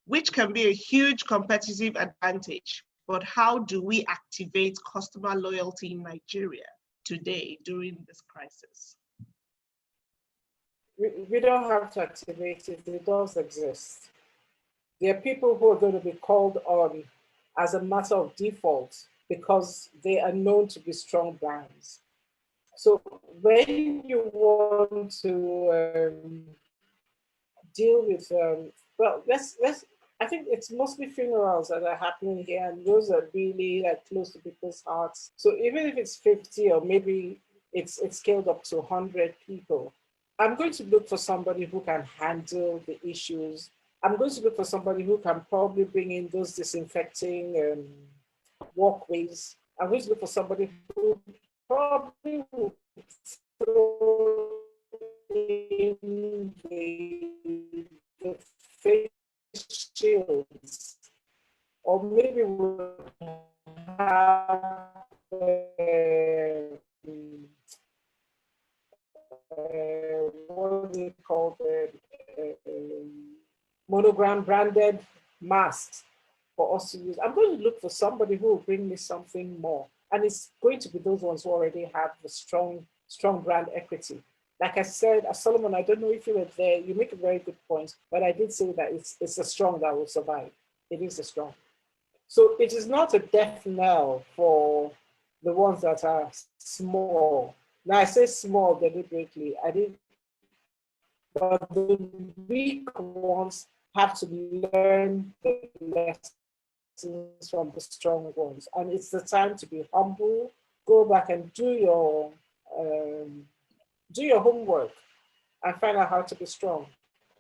which can be a huge competitive advantage. But how do we activate customer loyalty in Nigeria today during this crisis?
We don't have to activate it, it does exist. There are people who are going to be called on as a matter of default because they are known to be strong brands. So when you want to deal with, well, I think it's mostly funerals that are happening here, and those are really like close to people's hearts. So even if it's 50 or maybe it's scaled up to 100 people, I'm going to look for somebody who can handle the issues. I'm going to look for somebody who can probably bring in those disinfecting walkways. I'm going to look for somebody who probably will throw in the face shields, or maybe we'll have what is it called, monogram branded masks for us to use. I'm going to look for somebody who will bring me something more. And it's going to be those ones who already have the strong brand equity. Like I said, Solomon, I don't know if you were there, you make a very good point, but I did say that it's a strong that will survive. It is a strong. So it is not a death knell for the ones that are small. Now I say small deliberately, but the weak ones have to learn the lessons from the strong ones. And it's the time to be humble, go back and do your homework and find out how to be strong.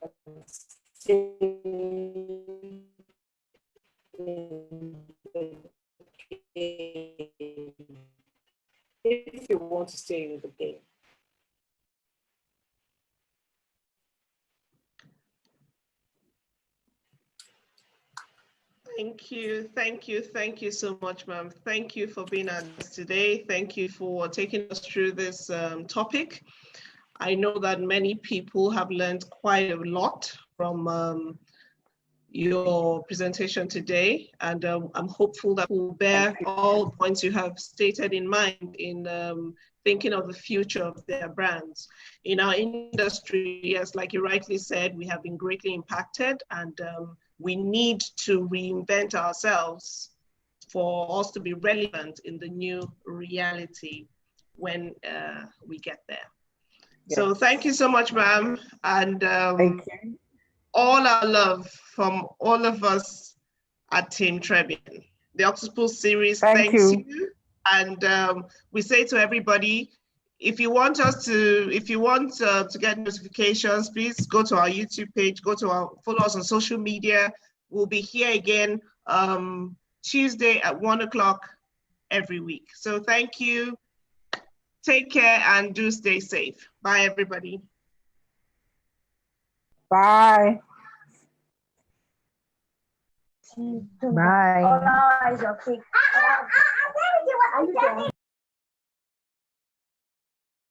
And stay in the game if you want to stay in the game.
Thank you so much, ma'am. Thank you for being our guest today. Thank you for taking us through this topic. I know that many people have learned quite a lot from your presentation today, and I'm hopeful that we'll bear all the points you have stated in mind in thinking of the future of their brands. In our industry, yes, like you rightly said, we have been greatly impacted, and we need to reinvent ourselves for us to be relevant in the new reality when we get there. Yes. So thank you so much, ma'am. And
thank you.
All our love from all of us at Team Trebian. The Octopus Series thanks you. And we say to everybody, if you want to get notifications, please go to our YouTube page, follow us on social media. We'll be here again Tuesday at 1 o'clock every week. So thank you. Take care and do stay safe. Bye, everybody.
Bye. Bye.